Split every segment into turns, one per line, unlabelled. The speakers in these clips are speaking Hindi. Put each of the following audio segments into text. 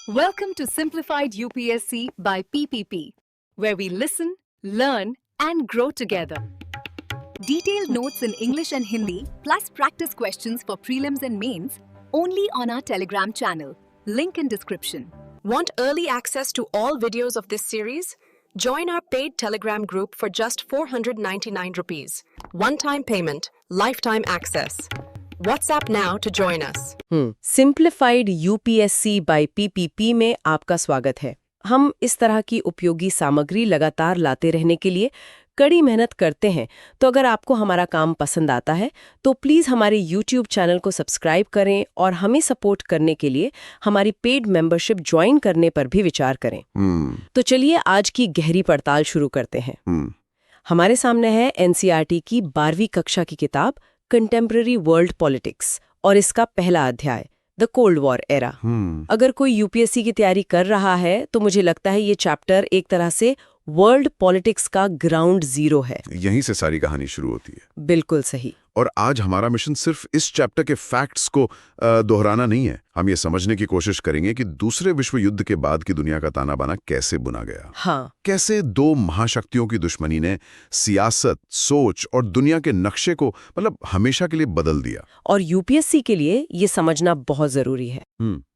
Welcome to Simplified UPSC by PPP, where we listen, learn, and grow together. Detailed notes in English and Hindi, plus practice questions for prelims and mains, only on our Telegram channel. Link in description.
Want early access to all videos of this series? Join our paid Telegram group for just 499 rupees. One-time payment, lifetime access. WhatsApp now to join us.
Simplified UPSC by PPP में आपका स्वागत है। हम इस तरह की उपयोगी सामग्री लगातार लाते रहने के लिए कड़ी मेहनत करते हैं, तो अगर आपको हमारा काम पसंद आता है तो प्लीज़ हमारे YouTube चैनल को सब्सक्राइब करें और हमें सपोर्ट करने के लिए हमारी पेड मेंबरशिप ज्वाइन करने पर भी विचार करें। तो चलिए आज की गहरी पड़ताल शुरू करते हैं। हमारे सामने है एनसीईआरटी की 12वीं कक्षा की किताब कंटेम्पररी वर्ल्ड पॉलिटिक्स और इसका पहला अध्याय द कोल्ड वॉर एरा। अगर कोई यूपीएससी की तैयारी कर रहा है तो मुझे लगता है ये चैप्टर एक तरह से वर्ल्ड पॉलिटिक्स का ग्राउंड जीरो है।
यहीं से सारी कहानी शुरू होती है।
बिल्कुल सही।
और आज हमारा मिशन सिर्फ इस चैप्टर के फैक्ट्स को दोहराना नहीं है। हम ये समझने की कोशिश करेंगे कि दूसरे विश्व युद्ध के बाद की दुनिया का ताना बाना कैसे बुना गया।
हाँ।
कैसे दो महाशक्तियों की दुश्मनी ने सियासत, सोच और दुनिया के नक्शे को हमेशा के लिए बदल दिया।
और यूपीएससी के लिए ये समझना बहुत जरूरी है।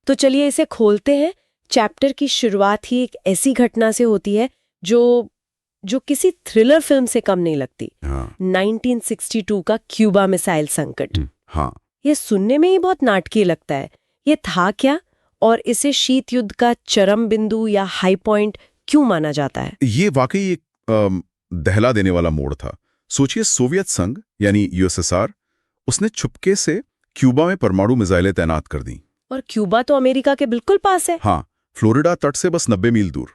तो चलिए इसे खोलते हैं। चैप्टर की शुरुआत ही एक ऐसी घटना से होती है जो किसी थ्रिलर फिल्म से कम नहीं लगती। 1962 का क्यूबा मिसाइल संकट।
हाँ।
ये सुनने में ही बहुत नाटकीय लगता है। ये था क्या, और इसे शीत युद्ध का चरम बिंदु या हाई पॉइंट क्यों माना जाता है?
ये वाकई एक दहला देने वाला मोड़ था। सोचिए, सोवियत संघ यानी यूएसएसआर, उसने चुपके से क्यूबा में परमाणु मिसाइलें तैनात कर दी।
और क्यूबा तो अमेरिका के बिल्कुल पास है।
हाँ, फ्लोरिडा तट से बस 90 मील दूर।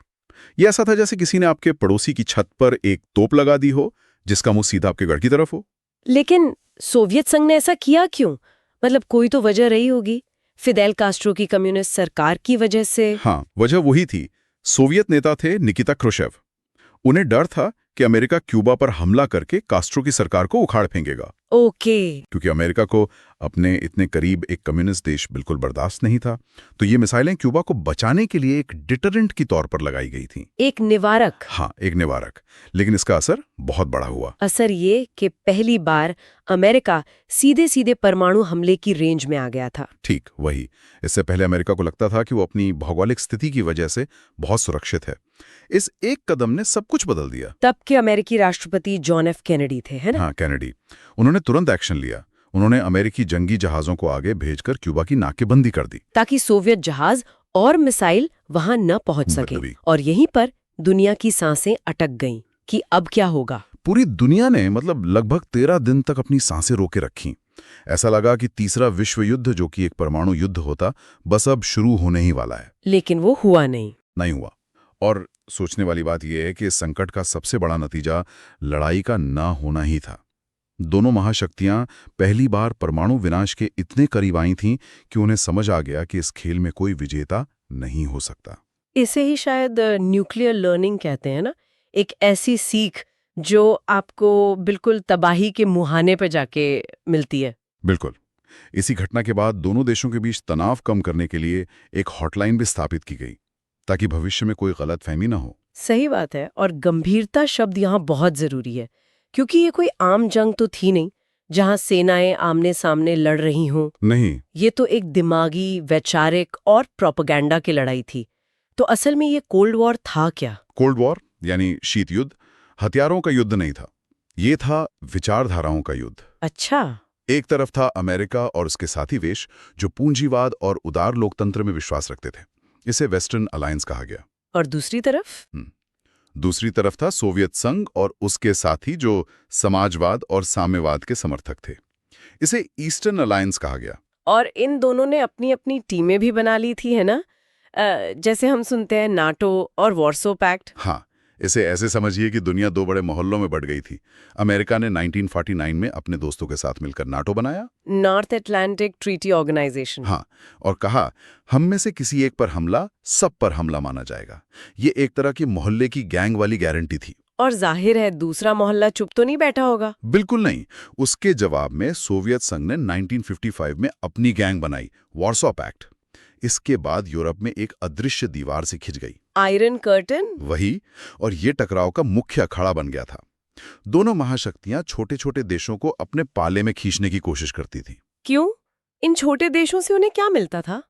ये ऐसा था जैसे किसी ने आपके पड़ोसी की छत पर एक तोप लगा दी हो जिसका मुंह सीधा आपके घर की तरफ हो।
लेकिन सोवियत संघ ने ऐसा किया क्यों? कोई तो वजह रही होगी। फिदेल कास्ट्रो की कम्युनिस्ट सरकार की वजह से।
हाँ, वजह वही थी। सोवियत नेता थे निकिता क्रुश्चेव। उन्हें डर था कि अमेरिका क्यूबा पर हमला करके कास्ट्रो की सरकार को उखाड़ फेंकेगा।
ओके।
क्योंकि अमेरिका को अपने इतने करीब एक कम्युनिस्ट देश बिल्कुल बर्दाश्त नहीं था। तो ये मिसाइलें क्यूबा को बचाने के लिए एक डिटरेंट की तौर पर लगाई गई थीं।
एक निवारक।
हाँ, एक निवारक। लेकिन इसका असर बहुत बड़ा हुआ।
असर ये कि पहली बार अमेरिका सीधे सीधे परमाणु हमले की रेंज में आ गया था।
ठीक वही। इससे पहले अमेरिका को लगता था कि वो अपनी भौगोलिक स्थिति की वजह से बहुत सुरक्षित है। इस एक कदम ने सब कुछ बदल दिया।
तब के अमेरिकी राष्ट्रपति जॉन एफ कैनेडी थे, है ना?
हाँ, कैनेडी। उन्होंने तुरंत एक्शन लिया। उन्होंने अमेरिकी जंगी जहाजों को आगे भेजकर क्यूबा की नाकेबंदी कर दी,
ताकि सोवियत जहाज और मिसाइल वहां न पहुंच सके। और यहीं पर दुनिया की सांसें अटक गईं कि अब क्या होगा।
पूरी दुनिया ने लगभग 13 दिन तक अपनी सांसें रोके रखीं। ऐसा लगा कि तीसरा विश्व युद्ध, जो कि एक परमाणु युद्ध होता, बस अब शुरू होने ही वाला है।
लेकिन वो हुआ नहीं
हुआ। और सोचने वाली बात यह है कि इस संकट का सबसे बड़ा नतीजा लड़ाई का ना होना ही था। दोनों महाशक्तियां पहली बार परमाणु विनाश के इतने करीब आई थीं कि उन्हें समझ आ गया कि इस खेल में कोई विजेता नहीं हो सकता।
इसे ही शायद न्यूक्लियर लर्निंग कहते हैं ना, एक ऐसी सीख जो आपको बिल्कुल तबाही के मुहाने पर जाके मिलती है।
बिल्कुल। इसी घटना के बाद दोनों देशों के बीच तनाव कम करने के लिए एक हॉटलाइन भी स्थापित की गई, ताकि भविष्य में कोई गलतफहमी ना हो।
सही बात है। और गंभीरता शब्द यहाँ बहुत जरूरी है, क्योंकि ये कोई आम जंग तो थी नहीं जहां सेनाएं आमने सामने लड़ रही हों।
नहीं,
ये तो एक दिमागी, वैचारिक और प्रोपेगेंडा की लड़ाई थी। तो असल में ये कोल्ड वॉर था क्या?
कोल्ड वॉर यानी शीत युद्ध हथियारों का युद्ध नहीं था। ये था विचारधाराओं का युद्ध।
अच्छा।
एक तरफ था अमेरिका और उसके साथी देश जो पूंजीवाद और उदार लोकतंत्र में विश्वास रखते थे। इसे वेस्टर्न अलायंस कहा गया।
और दूसरी तरफ?
दूसरी तरफ था सोवियत संघ और उसके साथी जो समाजवाद और साम्यवाद के समर्थक थे। इसे ईस्टर्न अलायंस कहा गया।
और इन दोनों ने अपनी अपनी टीमें भी बना ली थी, है ना? जैसे हम सुनते हैं नाटो और वॉर्सो पैक्ट।
हाँ, इसे ऐसे समझिए कि दुनिया दो बड़े मोहल्लों में बट गई थी। अमेरिका ने 1949 में अपने दोस्तों के साथ मिलकर नाटो बनाया,
नॉर्थ अटलांटिक ट्रीटी ऑर्गेनाइजेशन।
हाँ, और कहा हम में से किसी एक पर हमला सब पर हमला माना जाएगा। ये एक तरह की मोहल्ले की गैंग वाली गारंटी थी।
और जाहिर है दूसरा मोहल्ला चुप तो नहीं बैठा होगा।
बिल्कुल नहीं। उसके जवाब में सोवियत संघ ने 1955 में अपनी गैंग बनाई, वॉर्सो पैक्ट। इसके बाद यूरोप में एक अदृश्य दीवार से खिंच गई।
Iron curtain?
वही, और ये टकराव का मुख्य अखाड़ा बन गया था। दोनों महाशक्तियां छोटे-छोटे देशों को अपने पाले में खींचने की कोशिश करती थीं।
क्यों? इन छोटे देशों से उन्हें क्या मिलता था?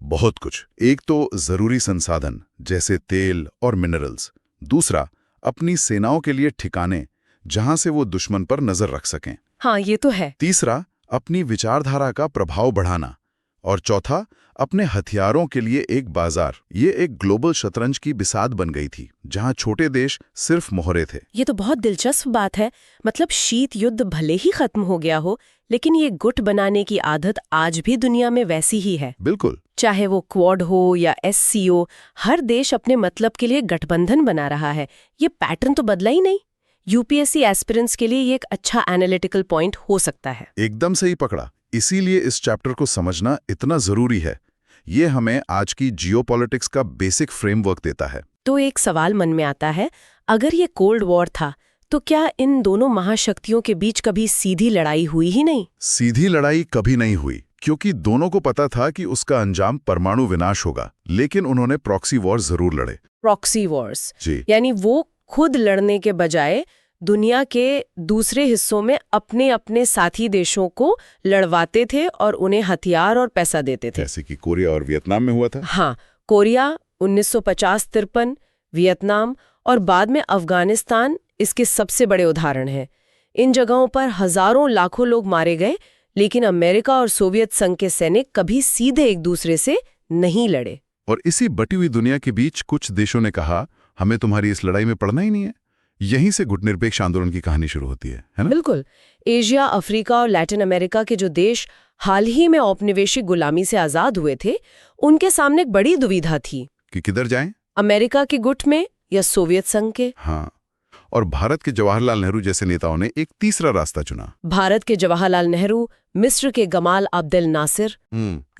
बहुत कुछ। एक तो जरूरी संसाधन जैसे तेल और मिनरल्स, दूसरा अपनी सेनाओं के लिए ठिकाने जहां से वो दुश्मन पर नजर रख सकें,
हाँ, ये तो है।
तीसरा अपनी विचारधारा का प्रभाव बढ़ाना, और चौथा अपने हथियारों के लिए एक बाजार। ये एक ग्लोबल शतरंज की बिसात बन गई थी जहां छोटे देश सिर्फ मोहरे थे।
ये तो बहुत दिलचस्प बात है। मतलब शीत युद्ध भले ही खत्म हो गया हो, लेकिन ये गुट बनाने की आदत आज भी दुनिया में वैसी ही है।
बिल्कुल।
चाहे वो क्वाड हो या SCO, हर देश अपने मतलब के लिए गठबंधन बना रहा है। ये पैटर्न तो बदला ही नहीं। UPSC एस्पिरेंट्स के लिए ये एक अच्छा एनालिटिकल पॉइंट हो सकता है।
एकदम सही पकड़ा। इसीलिए इस चैप्टर को समझना इतना जरूरी है। ये हमें आज की जियोपॉलिटिक्स का बेसिक फ्रेमवर्क देता है।
तो एक सवाल मन में आता है, अगर ये कोल्ड वॉर था तो क्या इन दोनों महाशक्तियों के बीच कभी सीधी लड़ाई हुई ही नहीं?
सीधी लड़ाई कभी नहीं हुई, क्योंकि दोनों को पता था कि उसका अंजाम परमाणु विनाश होगा। लेकिन उन्होंने प्रॉक्सी वॉर जरूर लड़े।
प्रॉक्सी वॉर्स,
जी।
यानी वो खुद लड़ने के बजाय दुनिया के दूसरे हिस्सों में अपने अपने साथी देशों को लड़वाते थे और उन्हें हथियार और पैसा देते थे।
जैसे कि कोरिया और वियतनाम में हुआ था।
हाँ, कोरिया 1950-53, वियतनाम और बाद में अफगानिस्तान इसके सबसे बड़े उदाहरण हैं। इन जगहों पर हजारों लाखों लोग मारे गए, लेकिन अमेरिका और सोवियत संघ के सैनिक कभी सीधे एक दूसरे से नहीं लड़े।
और इसी बटी हुई दुनिया के बीच कुछ देशों ने कहा, हमें तुम्हारी इस लड़ाई में पड़ना ही नहीं है। यहीं से गुटनिरपेक्ष आंदोलन की कहानी शुरू होती है ना?
बिल्कुल। एशिया, अफ्रीका और लैटिन अमेरिका के जो देश हाल ही में औपनिवेशिक गुलामी से आजाद हुए थे, उनके सामने एक बड़ी दुविधा थी
कि किधर जाएं?
अमेरिका के गुट में या सोवियत संघ के?
हाँ, और भारत के जवाहरलाल नेहरू जैसे नेताओं ने एक तीसरा रास्ता चुना।
भारत के जवाहरलाल नेहरू, मिस्र के गमाल अब्देल नासिर,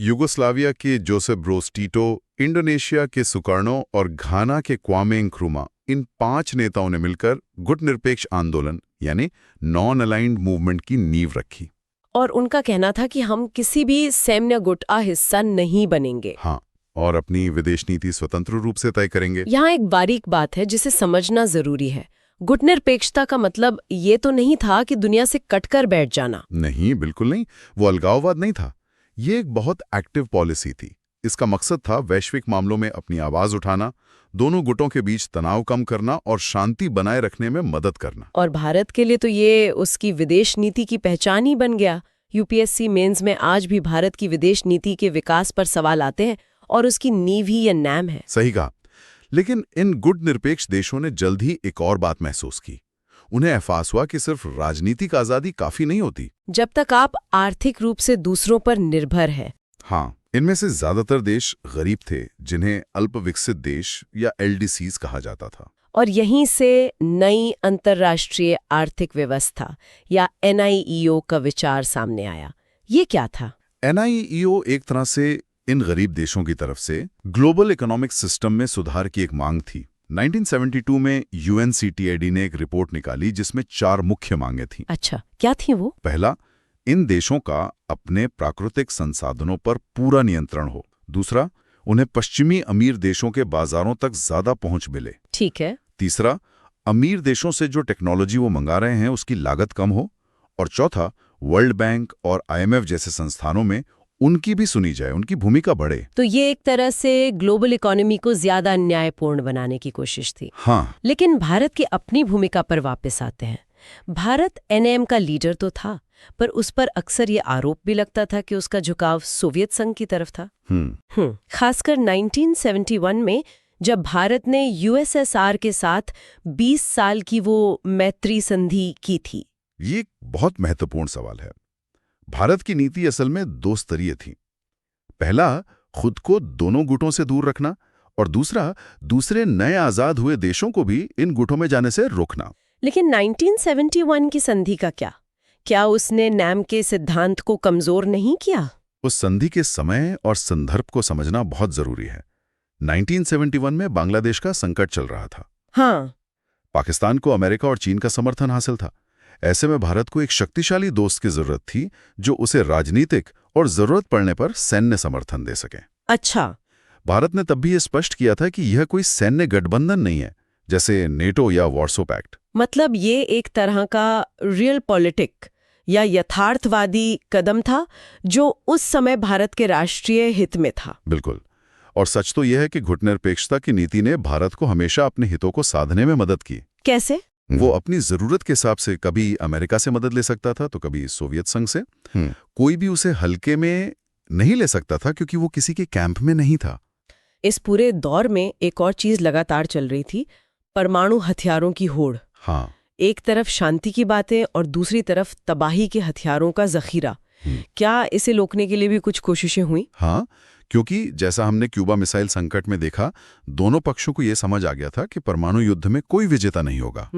युगोस्लाविया के जोसेफ ब्रोज टीटो, इंडोनेशिया के सुकार्नो और घाना के क्वामे नक्रुमा, इन 5 नेताओं ने मिलकर गुटनिरपेक्ष आंदोलन यानी नॉन अलाइंड मूवमेंट की नींव रखी।
और उनका कहना था कि हम किसी भी सैन्य गुट का हिस्सा नहीं बनेंगे।
हाँ, और अपनी विदेश नीति स्वतंत्र रूप से तय करेंगे।
यहाँ एक बारीक बात है जिसे समझना जरूरी है। गुटनिरपेक्षता का मतलब ये तो नहीं था कि दुनिया से कटकर बैठ जाना।
नहीं, बिल्कुल नहीं। वो अलगाववाद नहीं था। ये एक बहुत एक्टिव पॉलिसी थी। इसका मकसद था वैश्विक मामलों में अपनी आवाज उठाना, दोनों गुटों के बीच तनाव कम करना और शांति बनाए रखने में मदद करना।
और भारत के लिए तो ये उसकी विदेश नीति की पहचान ही बन गया। UPSC मेंस में आज भी भारत की विदेश नीति के विकास पर सवाल आते हैं और उसकी नींव ही ये नाम है।
सही कहा। लेकिन इन गुटनिरपेक्ष देशों ने जल्द ही एक और बात महसूस की। उन्हें एहसास हुआ कि सिर्फ राजनीतिक आजादी काफी नहीं होती
जब तक आप आर्थिक रूप से दूसरों पर निर्भर हैं।
हाँ, इनमें से ज्यादातर देश गरीब थे, जिन्हें अल्प विकसित देश या LDCs कहा जाता था।
और यहीं से नई अंतर्राष्ट्रीय आर्थिक व्यवस्था या NIEO का विचार सामने आया। ये क्या था?
NIEO एक तरह से इन गरीब देशों की तरफ से ग्लोबल इकोनॉमिक सिस्टम में सुधार की एक मांग थी। 1972 में UNCTAD ने एक रिपोर्ट निकाली जिसमें 4 मुख्य मांगें थीं।
अच्छा, क्या थी वो?
पहला, इन देशों का अपने प्राकृतिक संसाधनों पर पूरा नियंत्रण हो। दूसरा, उन्हें पश्चिमी अमीर देशों के बाजारों तक ज्यादा पहुंच मिले।
ठीक है।
तीसरा, अमीर देशों से जो टेक्नोलॉजी वो मंगा रहे हैं उसकी लागत कम हो। और चौथा, वर्ल्ड बैंक और IMF जैसे संस्थानों में उनकी भी सुनी जाए, उनकी भूमिका बढ़े।
तो ये एक तरह से ग्लोबल इकोनॉमी को ज्यादा न्यायपूर्ण बनाने की कोशिश थी।
हाँ।
लेकिन भारत की अपनी भूमिका पर वापस आते हैं। भारत NAM का लीडर तो था, पर उस पर अक्सर ये आरोप भी लगता था कि उसका झुकाव सोवियत संघ की तरफ था। खासकर 1971 में जब भारत ने USSR के साथ 20 साल की वो मैत्री संधि की थी।
ये बहुत महत्वपूर्ण सवाल है। भारत की नीति असल में 2 स्तरीय थी। पहला, खुद को दोनों गुटों से दूर रखना, और दूसरा, दूसरे नए आजाद हुए देशों को भी इन गुटों में जाने से रोकना।
लेकिन 1971 की संधि का क्या उसने NAM के सिद्धांत को कमजोर नहीं किया?
उस संधि के समय और संदर्भ को समझना बहुत जरूरी है। 1971 में बांग्लादेश का संकट चल रहा था।
हाँ।
पाकिस्तान को अमेरिका और चीन का समर्थन हासिल था। ऐसे में भारत को एक शक्तिशाली दोस्त की जरूरत थी जो उसे राजनीतिक और जरूरत पड़ने पर सैन्य समर्थन दे सके।
अच्छा।
भारत ने तब भी ये स्पष्ट किया था कि यह कोई सैन्य गठबंधन नहीं है, जैसे नेटो या वॉर्सो पैक्ट।
मतलब ये एक तरह का रियल पॉलिटिक या यथार्थवादी कदम था जो उस समय भारत के राष्ट्रीय हित में था।
बिल्कुल। और सच तो यह है कि गुटनिरपेक्षता की नीति ने भारत को हमेशा अपने हितों को साधने में मदद की।
कैसे?
वो अपनी जरूरत के हिसाब से कभी अमेरिका से मदद ले सकता था तो कभी सोवियत संघ से। कोई भी उसे हल्के में नहीं ले सकता था क्योंकि वो किसी के कैंप में नहीं था।
इस पूरे दौर में एक और चीज लगातार चल रही थी, परमाणु हथियारों की होड़।
हाँ।
एक तरफ शांति की बातें और दूसरी तरफ तबाही के हथियारों का जखीरा। क्या इसे रोकने के लिए भी कुछ कोशिशें हुई?
हाँ, क्योंकि जैसा हमने क्यूबा मिसाइल संकट में देखा, दोनों पक्षों को यह समझ आ गया था कि परमाणु युद्ध में कोई विजेता नहीं होगा,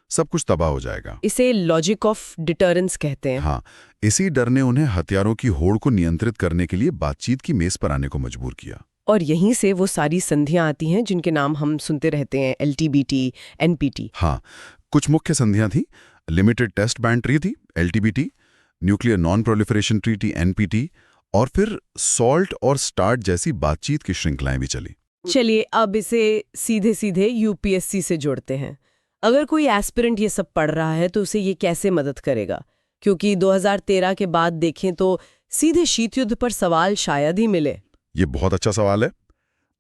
सब कुछ तबाह हो जाएगा।
इसे लॉजिक ऑफ डिटरेंस कहते हैं।
हाँ, इसी डर ने उन्हें हथियारों की होड़ को नियंत्रित करने के लिए बातचीत की मेज पर आने को मजबूर किया।
और यहीं से वो सारी संधियां आती हैं जिनके नाम हम सुनते रहते हैं, LTBT, NPT।
हाँ, कुछ मुख्य संधियां थी। Limited test ban treaty LTBT, nuclear non proliferation treaty NPT, और फिर सॉल्ट और स्टार्ट जैसी बातचीत की श्रृंखलाएं भी चली।
चलिए अब इसे सीधे सीधे UPSC से जोड़ते हैं। अगर कोई एस्पिरेंट ये सब पढ़ रहा है तो उसे ये कैसे मदद करेगा? क्योंकि 2013 के बाद देखें तो सीधे शीत युद्ध पर सवाल शायद ही मिले।
ये बहुत अच्छा सवाल है।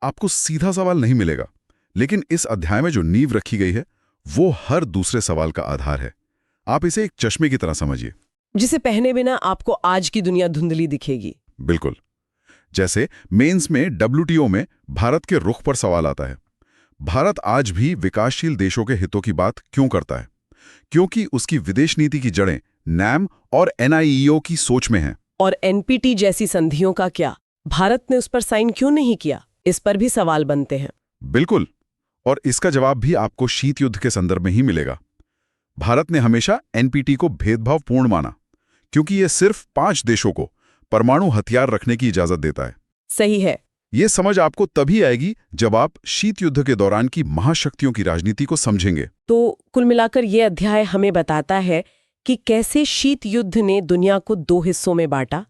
आपको सीधा सवाल नहीं मिलेगा, लेकिन इस अध्याय में जो नींव रखी गई है वो हर दूसरे सवाल का आधार है। आप इसे एक चश्मे की तरह समझिए,
जिसे पहने बिना आपको आज की दुनिया धुंधली दिखेगी।
बिल्कुल। जैसे मेंस में WTO में भारत के रुख पर सवाल आता है। भारत आज भी विकासशील देशों के हितों की बात क्यों करता है? क्योंकि उसकी विदेश नीति की जड़ें NAM और NIEO की सोच में हैं।
और NPT जैसी संधियों का क्या? भारत ने उस पर साइन क्यों नहीं किया? इस पर भी सवाल बनते हैं।
बिल्कुल, और इसका जवाब भी आपको शीत युद्ध के संदर्भ में ही मिलेगा। भारत ने हमेशा NPT को भेदभावपूर्ण माना, क्योंकि यह सिर्फ 5 देशों को परमाणु हथियार रखने की इजाजत देता है।
सही है।
ये समझ आपको तभी आएगी जब आप शीत युद्ध के दौरान की महाशक्तियों की राजनीति को समझेंगे।
तो कुल मिलाकर ये अध्याय हमें बताता है कि कैसे शीत युद्ध ने दुनिया को 2 हिस्सों में बांटा,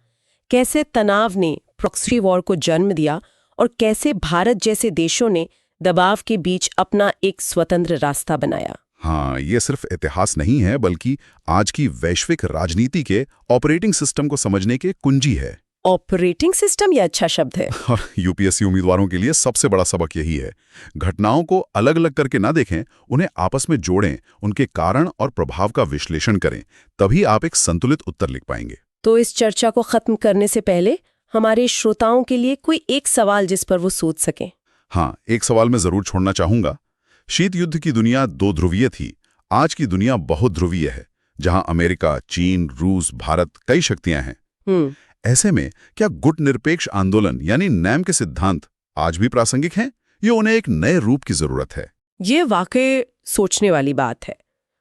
कैसे तनाव ने प्रॉक्सी वॉर को जन्म दिया और कैसे भारत जैसे देशों ने दबाव के बीच अपना एक स्वतंत्र रास्ता बनाया।
हाँ, ये सिर्फ इतिहास नहीं है, बल्कि आज की वैश्विक राजनीति के ऑपरेटिंग सिस्टम को समझने के कुंजी है।
ऑपरेटिंग सिस्टम यह अच्छा शब्द है।
और UPSC उम्मीदवारों के लिए सबसे बड़ा सबक यही है। घटनाओं को अलग अलग करके ना देखें, उन्हें आपस में जोड़ें, उनके कारण और प्रभाव का विश्लेषण करें, तभी आप एक संतुलित उत्तर लिख पाएंगे।
तो इस चर्चा को खत्म करने से पहले हमारे श्रोताओं के लिए कोई एक सवाल जिस पर वो सोच सकें।
हाँ, एक सवाल मैं जरूर छोड़ना चाहूंगा। शीत युद्ध की दुनिया 2 ध्रुवीय थी। आज की दुनिया बहुत ध्रुवीय है, जहां अमेरिका, चीन, रूस, भारत कई शक्तियां हैं। ऐसे में क्या गुटनिरपेक्ष आंदोलन यानी NAM के सिद्धांत आज भी प्रासंगिक हैं? ये उन्हें एक नए रूप की जरूरत है।
ये वाकई सोचने वाली बात है।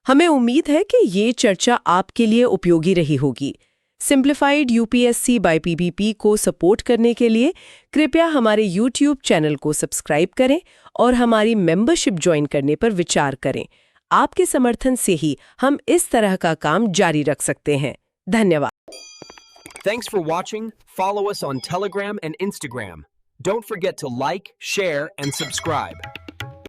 हमें उम्मीद है कि ये चर्चा आपके लिए उपयोगी रही होगी। सिंप्लीफाइड UPSC बाय PPP को सपोर्ट करने के लिए कृपया हमारे YouTube चैनल को सब्सक्राइब करें और हमारी मेंबरशिप ज्वाइन करने पर विचार करें। आपके समर्थन से ही हम इस तरह का काम जारी रख सकते हैं। धन्यवाद।
Thanks for watching. Follow us on Telegram and Instagram. Don't forget to like, share, and subscribe.